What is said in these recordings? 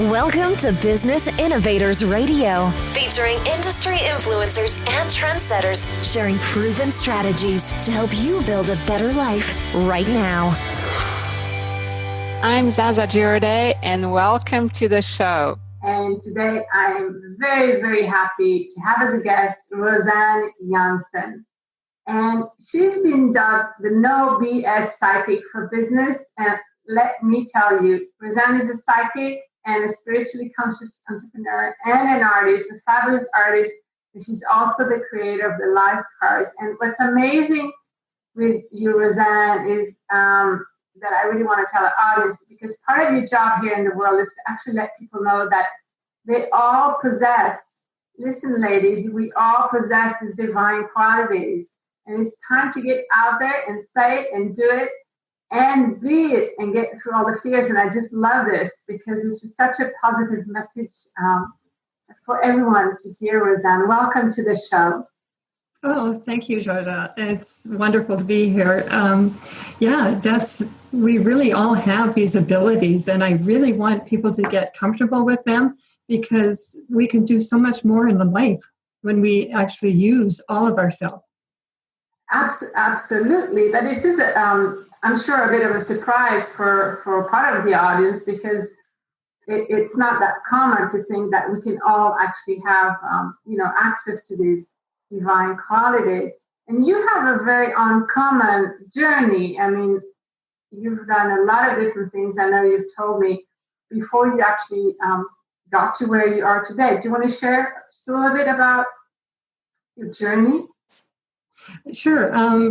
Welcome to Business Innovators Radio, featuring industry influencers and trendsetters sharing proven strategies to help you build a better life right now. I'm Zaza Girardet, and welcome to the show. And today I'm very, very happy to have as a guest RoseAnn Janzen. And she's been dubbed the No BS Psychic for Business. And let me tell you, RoseAnn is a psychic and a spiritually conscious entrepreneur and an artist, a fabulous artist. And she's also the creator of the life cards. And what's amazing with you, RoseAnn, is that I really want to tell the audience, because part of your job here in the world is to actually let people know that they all possess, listen ladies, we all possess these divine qualities. And it's time to get out there and say it and do it and be it and get through all the fears. And I just love this because it's just such a positive message for everyone to hear. RoseAnn, welcome to the show. Oh, thank you, Georgia. It's wonderful to be here. We really all have these abilities, and I really want people to get comfortable with them because we can do so much more in life when we actually use all of ourselves. Absolutely. But this is, I'm sure, a bit of a surprise for part of the audience, because it's not that common to think that we can all actually have, access to these divine qualities. And you have a very uncommon journey. I mean, you've done a lot of different things. I know you've told me before you actually got to where you are today. Do you want to share just a little bit about your journey? Sure.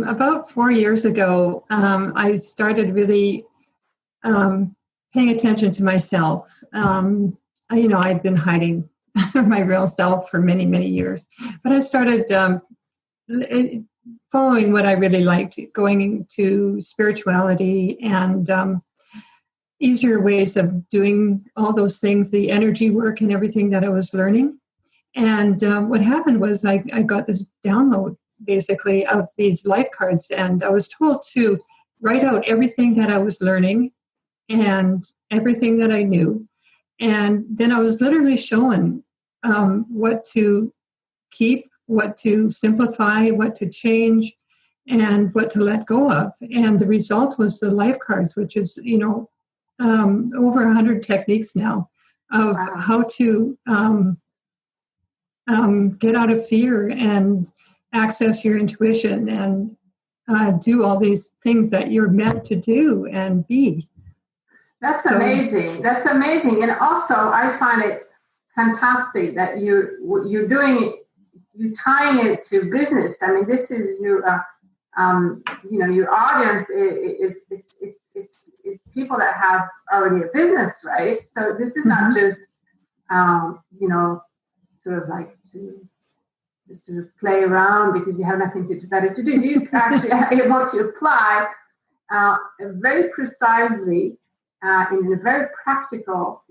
About 4 years ago, I started really paying attention to myself. I'd been hiding my real self for many, many years. But I started following what I really liked, going into spirituality and easier ways of doing all those things, the energy work and everything that I was learning. And what happened was I got this download, basically, of these life cards. And I was told to write out everything that I was learning and everything that I knew. And then I was literally shown what to keep, what to simplify, what to change, and what to let go of. And the result was the life cards, which is, over 100 techniques now of how to get out of fear and access your intuition and do all these things that you're meant to do and be. That's amazing. That's amazing. And also, I find it fantastic that you're doing it, you're tying it to business. I mean, this is your audience is people that have already a business, right? So this is not just sort of like to play around because you have nothing better to do. You actually are able to apply very precisely in a very practical,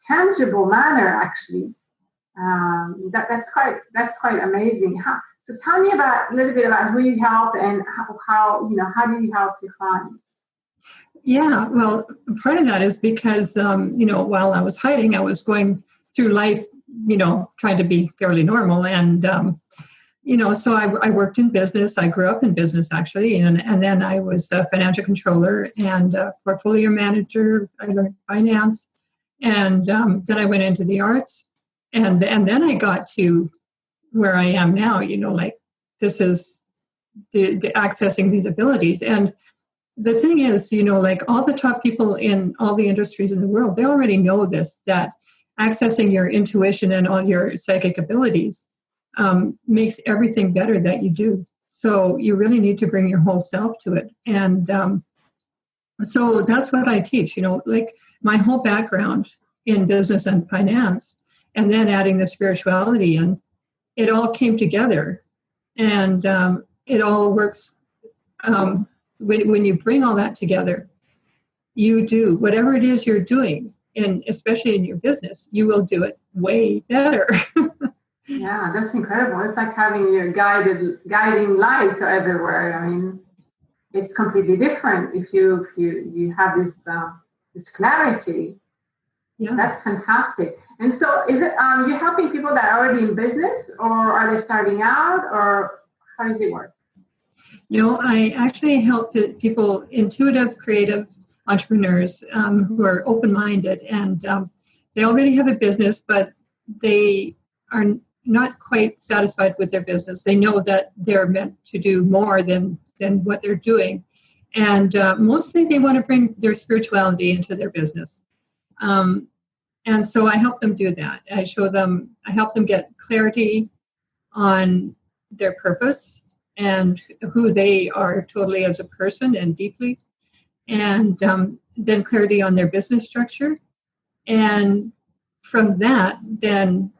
tangible manner. Actually, that's quite amazing. So tell me a little bit about who you help and how do you help your clients? Yeah, well, part of that is because while I was hiding, I was going through life, trying to be fairly normal, and so I worked in business. I grew up in business, actually, and then I was a financial controller and a portfolio manager. I learned finance, and then I went into the arts, and then I got to where I am now. This is the accessing these abilities. And the thing is, all the top people in all the industries in the world, they already know this, that accessing your intuition and all your psychic abilities makes everything better that you do. So you really need to bring your whole self to it. And so that's what I teach, my whole background in business and finance, and then adding the spirituality in, it all came together. And it all works. When you bring all that together, you do whatever it is you're doing, and especially in your business, you will do it way better. Yeah, that's incredible. It's like having your guiding light everywhere. I mean, it's completely different if you have this clarity. Yeah. That's fantastic. And so is it, you're helping people that are already in business, or are they starting out, or how does it work? I actually help people, intuitive, creative entrepreneurs who are open-minded, and they already have a business, but they are not quite satisfied with their business. They know that they're meant to do more than what they're doing. And mostly they want to bring their spirituality into their business. And so I help them do that. I help them get clarity on their purpose and who they are totally as a person and deeply. And then clarity on their business structure. And from that, then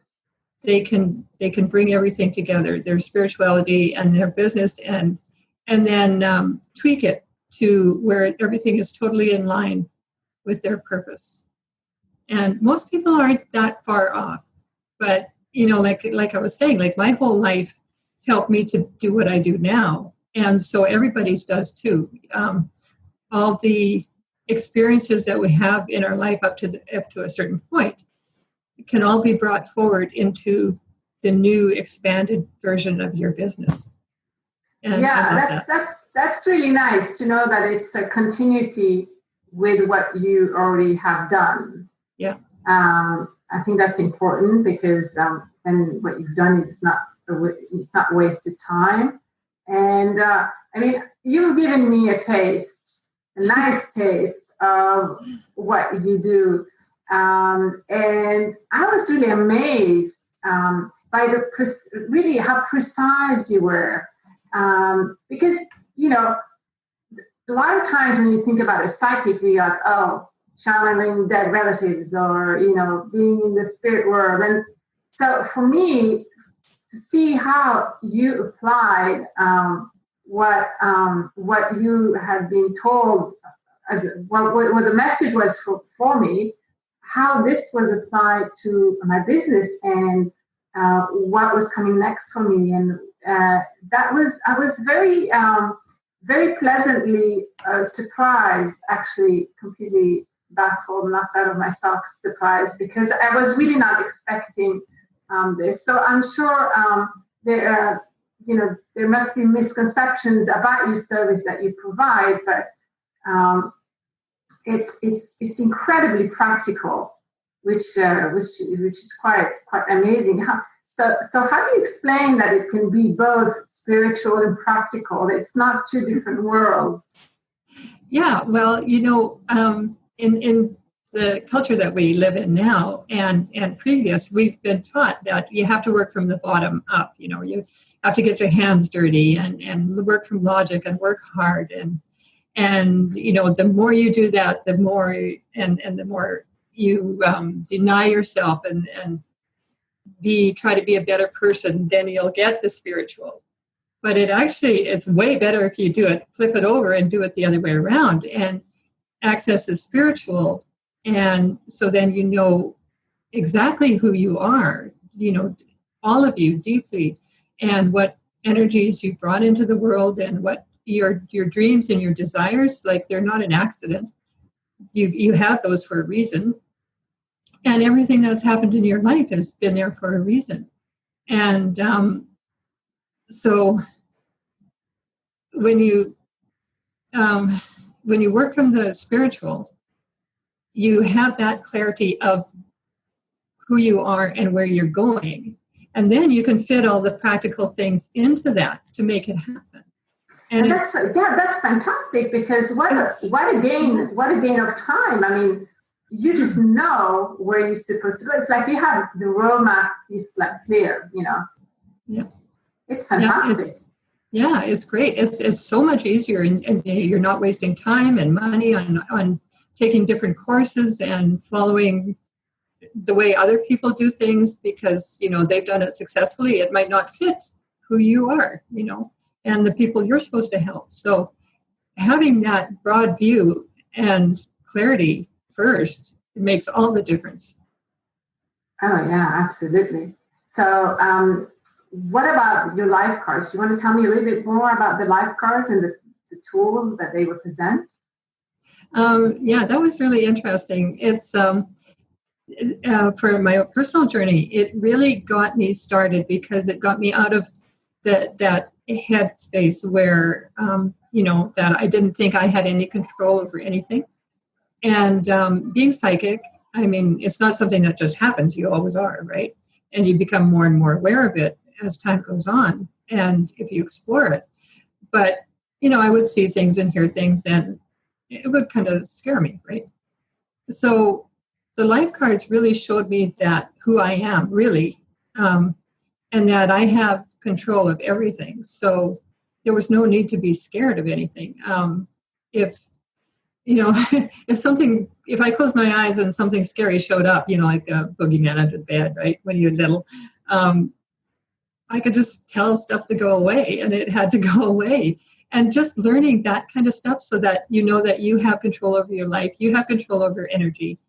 they can bring everything together, their spirituality and their business, and then tweak it to where everything is totally in line with their purpose. And most people aren't that far off, but like I was saying, like my whole life helped me to do what I do now, and so everybody's does too. All the experiences that we have in our life up to a certain point can all be brought forward into the new expanded version of your business. And that's really nice to know that it's a continuity with what you already have done. Yeah. I think that's important because then what you've done is it's not wasted time. And I mean, you've given me a nice taste of what you do. And I was really amazed by really how precise you were. Because, a lot of times when you think about a psychic, you're like, oh, channeling dead relatives or, being in the spirit world. And so for me, to see how you applied what you had been told as what the message was for me, how this was applied to my business and what was coming next for me. And I was very, very pleasantly surprised, actually completely baffled, knocked out of my socks, surprised, because I was really not expecting this. So I'm sure there must be misconceptions about your service that you provide, but it's incredibly practical, which is quite amazing. So how do you explain that it can be both spiritual and practical? It's not two different worlds. Yeah, well, in the culture that we live in now and previous, we've been taught that you have to work from the bottom up. You have to get your hands dirty and work from logic and work hard. And the more you do that, the more the more you deny yourself and try to be a better person, then you'll get the spiritual. But it's way better if you flip it over and do it the other way around and access the spiritual. And so then you know exactly who you are, all of you deeply, and what energies you brought into the world and what your dreams and your desires, like they're not an accident. You have those for a reason. And everything that's happened in your life has been there for a reason. And so when you work from the spiritual, you have that clarity of who you are and where you're going. And then you can fit all the practical things into that to make it happen. And that's fantastic, because what a gain of time. I mean, you just know where you're supposed to go. It's like you have the roadmap is like clear, Yeah. It's fantastic. It's great. It's so much easier, and you're not wasting time and money on taking different courses and following the way other people do things because they've done it successfully. It might not fit who you are, and the people you're supposed to help. So having that broad view and clarity first, it makes all the difference. Oh yeah, absolutely. So what about your life cards? You want to tell me a little bit more about the life cards and the tools that they represent? That was really interesting. It's for my personal journey, it really got me started because it got me out of that headspace where, that I didn't think I had any control over anything. And being psychic, I mean, it's not something that just happens. You always are, right? And you become more and more aware of it as time goes on, and if you explore it. But, I would see things and hear things, and it would kind of scare me, right? So the life cards really showed me that who I am, really, and that I have control of everything. So there was no need to be scared of anything. If if I closed my eyes and something scary showed up, like a boogeyman under the bed, right, when you're little, I could just tell stuff to go away, and it had to go away. And just learning that kind of stuff so that you know that you have control over your life, you have control over your energy.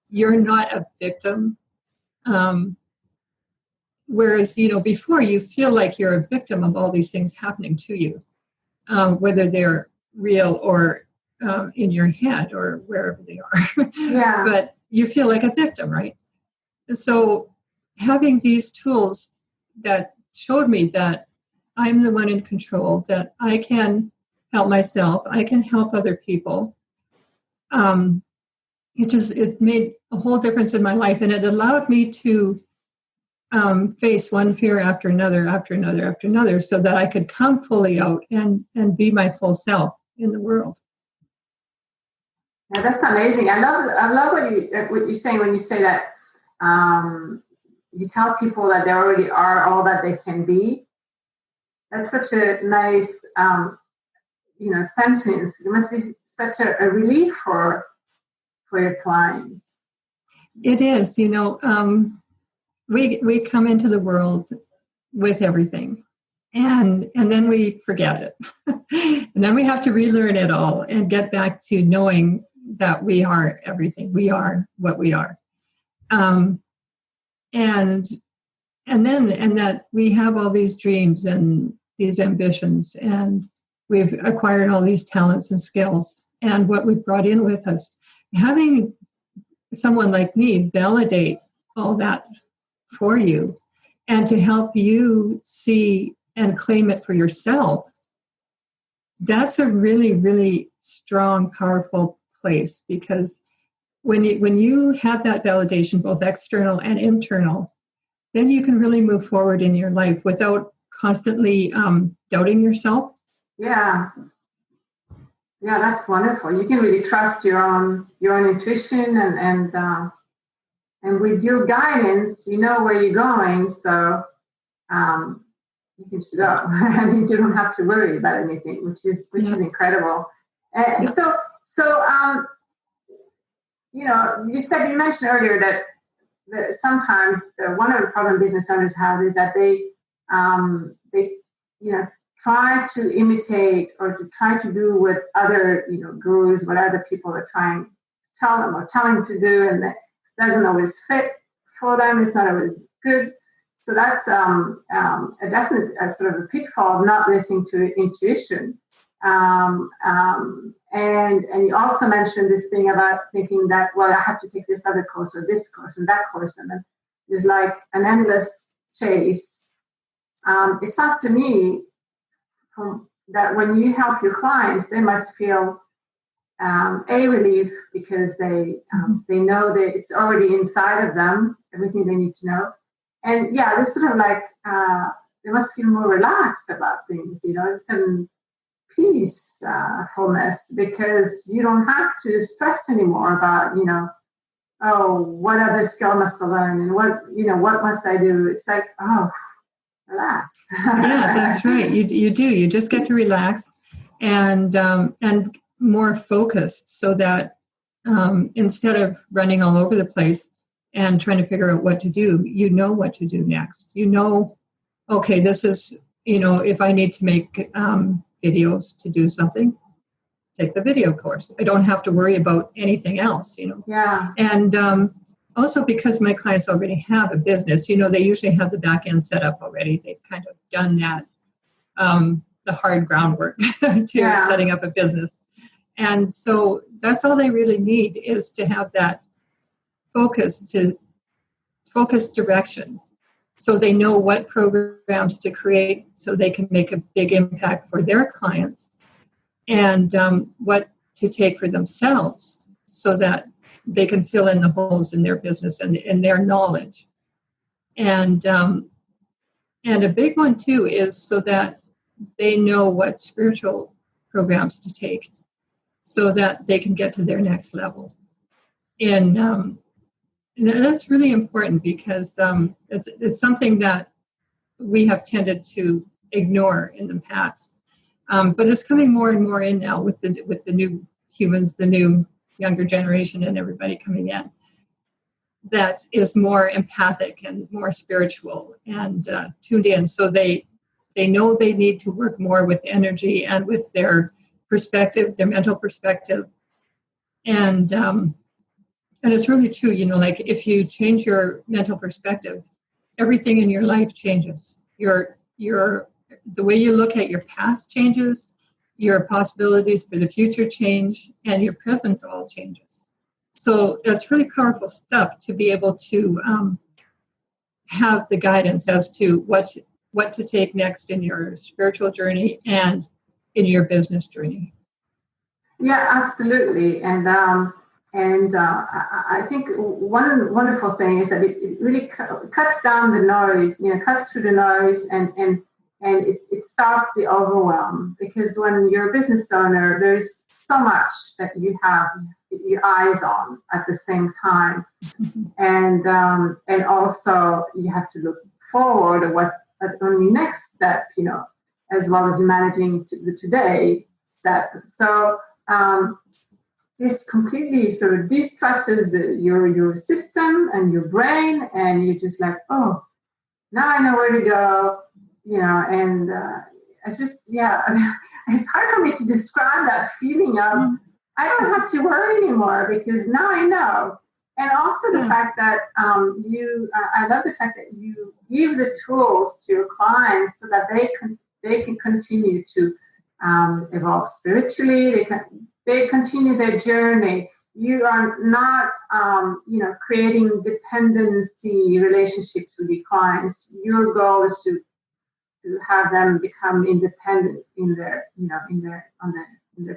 You're not a victim. Whereas, before you feel like you're a victim of all these things happening to you, whether they're real or in your head or wherever they are. Yeah. But you feel like a victim, right? So having these tools that showed me that I'm the one in control, that I can help myself, I can help other people. It made a whole difference in my life, and it allowed me to face one fear after another, so that I could come fully out and be my full self in the world. Yeah, that's amazing. I love what you're saying when you say that you tell people that they already are all that they can be. That's such a nice, sentence. It must be such a relief for your clients. It is. We come into the world with everything, and then we forget it, and then we have to relearn it all and get back to knowing that we are everything. We are what we are, and that we have all these dreams and these ambitions, and we've acquired all these talents and skills, and what we've brought in with us. Having someone like me validate all that for you and to help you see and claim it for yourself, that's a really, really strong, powerful place, because when you have that validation, both external and internal, then you can really move forward in your life without constantly doubting yourself. Yeah, that's wonderful. You can really trust your own intuition, and with your guidance, you know where you're going, so you can just go. I mean, you don't have to worry about anything, which is incredible. And so you mentioned earlier that sometimes one of the problem business owners have is that they try to imitate or to try to do what other gurus, what other people are trying to tell them to do, and that doesn't always fit for them. It's not always good. So that's a definite sort of a pitfall of not listening to intuition. And you also mentioned this thing about thinking that, well, I have to take this other course or this course and that course, and then there's like an endless chase. It sounds to me that when you help your clients, they must feel a relief because they know that it's already inside of them, everything they need to know. And this sort of like they must feel more relaxed about things, some peacefulness, because you don't have to stress anymore about, what other skill must I learn and what must I do? It's like, relax. Yeah, that's right. You do. You just get to relax and more focused, so that instead of running all over the place and trying to figure out what to do, you know what to do next. Okay, this is, if I need to make videos to do something, take the video course. I don't have to worry about anything else, Yeah. And also because my clients already have a business, they usually have the back end set up already. They've kind of done that, the hard groundwork to setting up a business. And so that's all they really need, is to have that focused direction. So they know what programs to create so they can make a big impact for their clients, and what to take for themselves so that they can fill in the holes in their business and in their knowledge. And a big one too is so that they know what spiritual programs to take so that they can get to their next level. And that's really important because it's something that we have tended to ignore in the past. But it's coming more and more in now with the new humans, the new younger generation and everybody coming in that is more empathic and more spiritual and tuned in. So they know they need to work more with energy and with their perspective, their mental perspective. And it's really true, like if you change your mental perspective, everything in your life changes. The way you look at your past changes, your possibilities for the future change, and your present all changes. So that's really powerful stuff to be able to have the guidance as to what to take next in your spiritual journey and in your business journey. Yeah, absolutely. And I think one wonderful thing is that it really cuts down the noise, cuts through the noise and it stops the overwhelm, because when you're a business owner, there's so much that you have your eyes on at the same time. And also you have to look forward at the next step, as well as managing the today step. So this completely sort of de-stresses your system and your brain, and you're just like, oh, now I know where to go, and it's just, it's hard for me to describe that feeling of, I don't have to worry anymore because now I know. And also the fact that I love the fact that you give the tools to your clients so that they can continue to evolve spiritually. They continue their journey. You are not, creating dependency relationships with your clients. Your goal is to have them become independent in their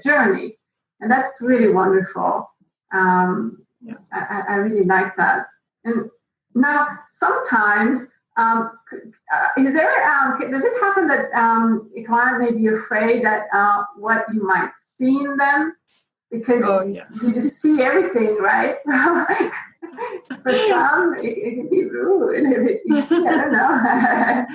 journey, and that's really wonderful. I really like that. And now, sometimes, does it happen that a client may be afraid that what you might see in them, because you just see everything, right? So for some, it can be rude. I don't know.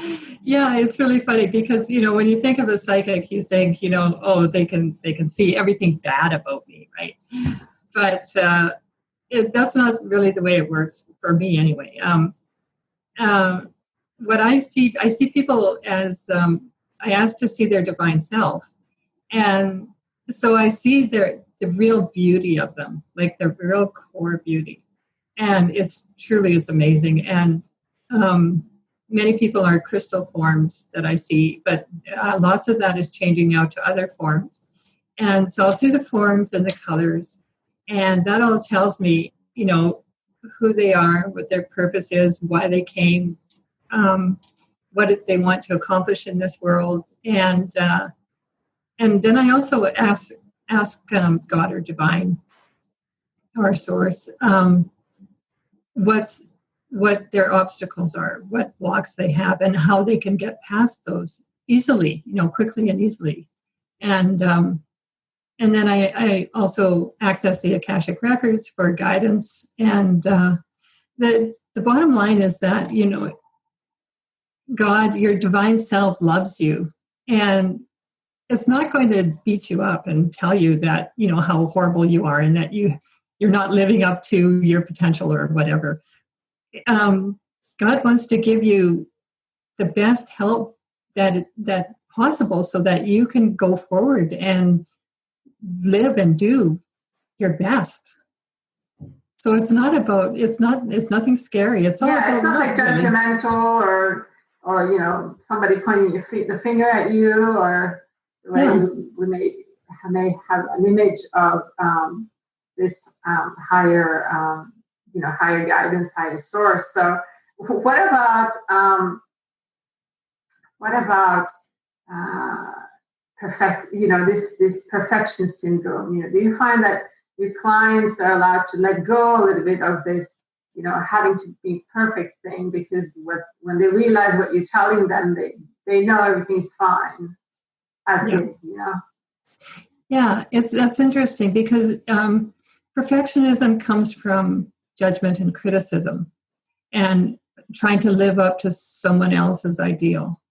Yeah, it's really funny because, when you think of a psychic, you think, oh, they can see everything bad about me, right? But that's not really the way it works for me anyway. What I see people as, I ask to see their divine self. And so I see the real beauty of them, like the real core beauty. And it's amazing. And many people are crystal forms that I see, but lots of that is changing now to other forms. And so I'll see the forms and the colors, and that all tells me, who they are, what their purpose is, why they came, what they want to accomplish in this world. And then I also ask God or divine or source, what their obstacles are, what blocks they have, and how they can get past those easily, quickly and easily. And then I also access the Akashic Records for guidance. And the bottom line is that, God, your divine self loves you. And it's not going to beat you up and tell you that, how horrible you are and that you're not living up to your potential or whatever. God wants to give you the best help that possible so that you can go forward and live and do your best. So it's nothing scary. It's all about it's not like judgmental or somebody pointing the finger at you, or we may have an image of this higher higher guidance, higher source. So what about this perfection syndrome? Do you find that your clients are allowed to let go a little bit of this, having to be perfect thing, because when they realize what you're telling them, they know everything's fine as kids, Yeah, that's interesting, because perfectionism comes from judgment and criticism and trying to live up to someone else's ideal,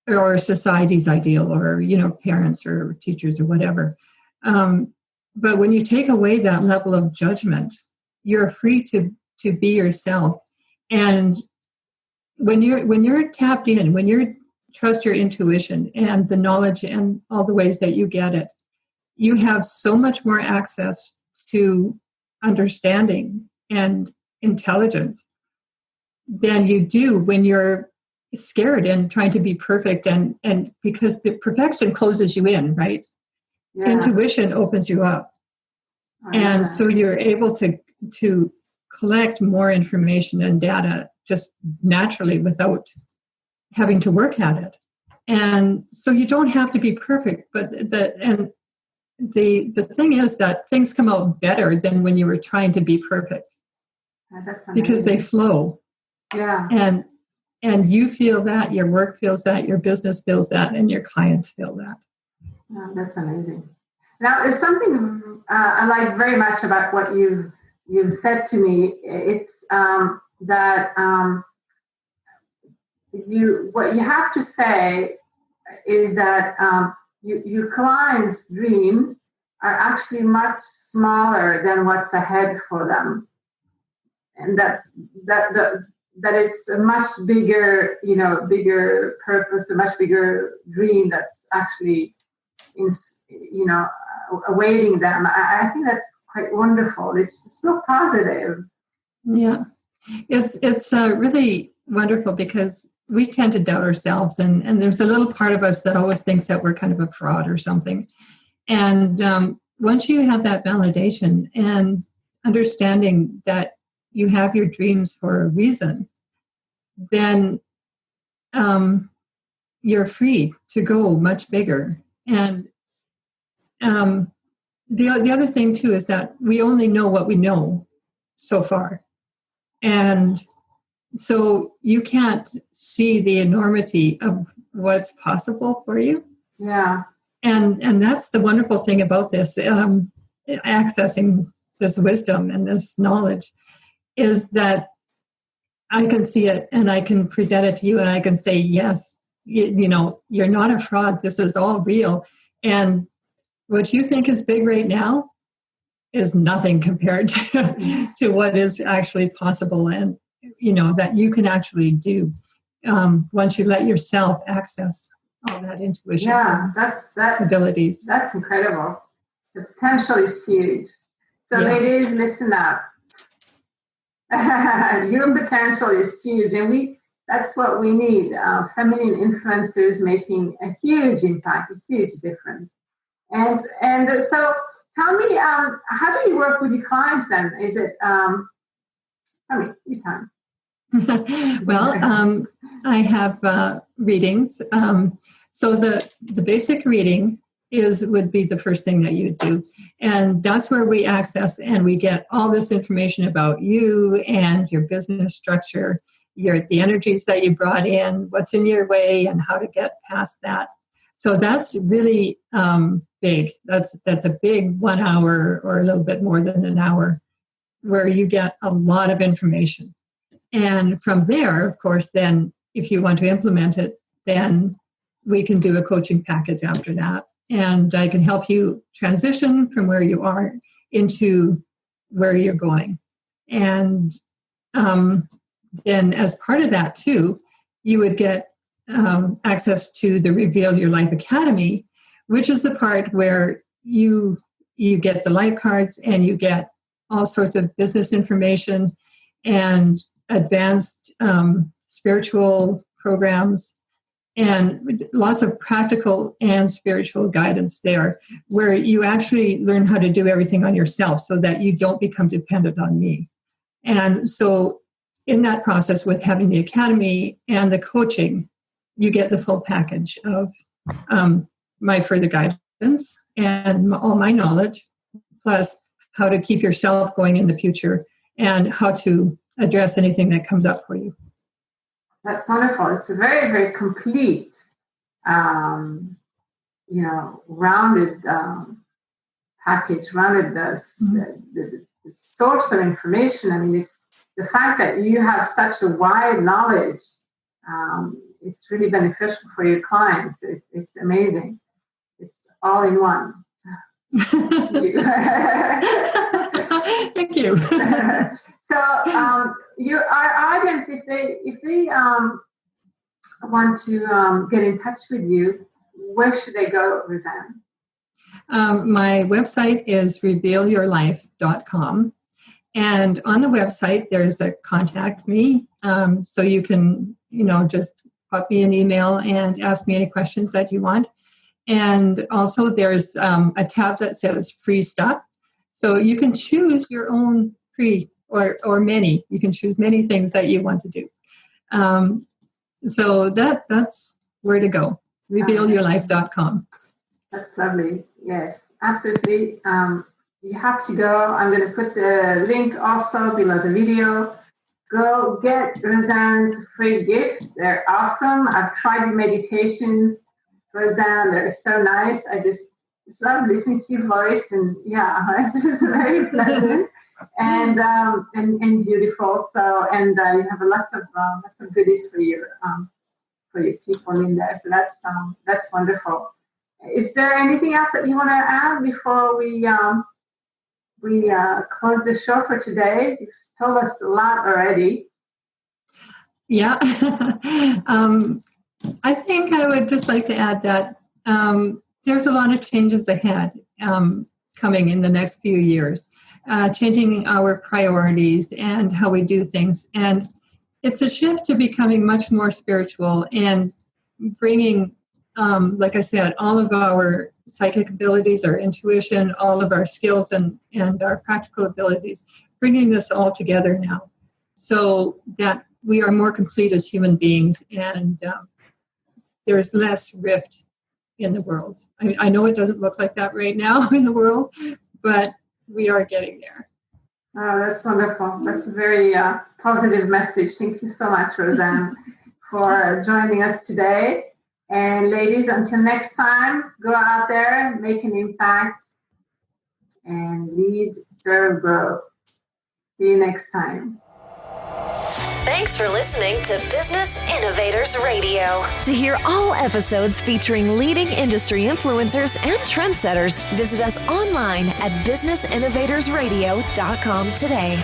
or society's ideal, or parents or teachers or whatever. But when you take away that level of judgment, you're free to be yourself. And when you're tapped in, when you trust your intuition and the knowledge and all the ways that you get it, you have so much more access to understanding and intelligence than you do when you're scared and trying to be perfect, and because perfection closes you in, right? Yeah. Intuition opens you up. And so you're able to collect more information and data just naturally without having to work at it. And so you don't have to be perfect, but the thing is that things come out better than when you were trying to be perfect, because they flow. Yeah. And you feel that, your work feels that, your business feels that, and your clients feel that. Oh, that's amazing. Now, there's something I like very much about what you've said to me. It's that what you have to say is that your clients' dreams are actually much smaller than what's ahead for them, and that it's a much bigger, bigger purpose, a much bigger dream that's actually awaiting them. I think that's quite wonderful. It's so positive. Yeah, it's really wonderful, because we tend to doubt ourselves, and there's a little part of us that always thinks that we're kind of a fraud or something. And once you have that validation and understanding that you have your dreams for a reason, then you're free to go much bigger. And the other thing too is that we only know what we know so far, and so you can't see the enormity of what's possible for you. Yeah. And that's the wonderful thing about this, accessing this wisdom and this knowledge, is that I can see it and I can present it to you, and I can say, yes, you're not a fraud. This is all real. And what you think is big right now is nothing compared to what is actually possible, and that you can actually do once you let yourself access all that intuition. Yeah, abilities. That's incredible. The potential is huge. So ladies, listen up. Your potential is huge, and that's what we need. Feminine influencers making a huge impact, a huge difference. And so tell me, how do you work with your clients then? Is it, tell me, you time. Well, I have readings. So the basic reading would be the first thing that you would do. And that's where we access and we get all this information about you and your business structure, the energies that you brought in, what's in your way, and how to get past that. So that's really big. That's a big 1 hour or a little bit more than an hour where you get a lot of information. And from there, of course, then if you want to implement it, then we can do a coaching package after that. And I can help you transition from where you are into where you're going. And then as part of that too, you would get access to the Reveal Your Life Academy, which is the part where you get the life cards and you get all sorts of business information and advanced spiritual programs and lots of practical and spiritual guidance there, where you actually learn how to do everything on yourself so that you don't become dependent on me. And so in that process, with having the academy and the coaching, you get the full package of my further guidance and all my knowledge, plus how to keep yourself going in the future and how to address anything that comes up for you. That's wonderful. It's a very, very complete, rounded package, rounded the source of information. I mean, it's the fact that you have such a wide knowledge. It's really beneficial for your clients. It's amazing. It's all in one. Thank you. So, our audience, if they want to get in touch with you, where should they go, RoseAnn? My website is revealyourlife.com. And on the website, there's a contact me. So you can, just pop me an email and ask me any questions that you want. And also there's a tab that says free stuff. So you can choose your own free or many. You can choose many things that you want to do. So that's where to go. Revealyourlife.com. That's lovely. Yes, absolutely. You have to go. I'm going to put the link also below the video. Go get RoseAnn's free gifts. They're awesome. I've tried your meditations, RoseAnn. They're so nice. I just love listening to your voice, and it's just very pleasant and beautiful. So, and you have lots of goodies for your people in there. So that's wonderful. Is there anything else that you want to add before we close the show for today? You've told us a lot already. Yeah. I think I would just like to add that there's a lot of changes ahead coming in the next few years, changing our priorities and how we do things. And it's a shift to becoming much more spiritual and bringing, like I said, all of our psychic abilities, our intuition, all of our skills and our practical abilities, bringing this all together now so that we are more complete as human beings and there's less rift in the world. I know it doesn't look like that right now in the world, but we are getting there. Oh, that's wonderful. That's a very positive message. Thank you so much, RoseAnn, for joining us today. And ladies, until next time, go out there, make an impact, and lead, serve, grow. See you next time. Thanks for listening to Business Innovators Radio. To hear all episodes featuring leading industry influencers and trendsetters, visit us online at businessinnovatorsradio.com today.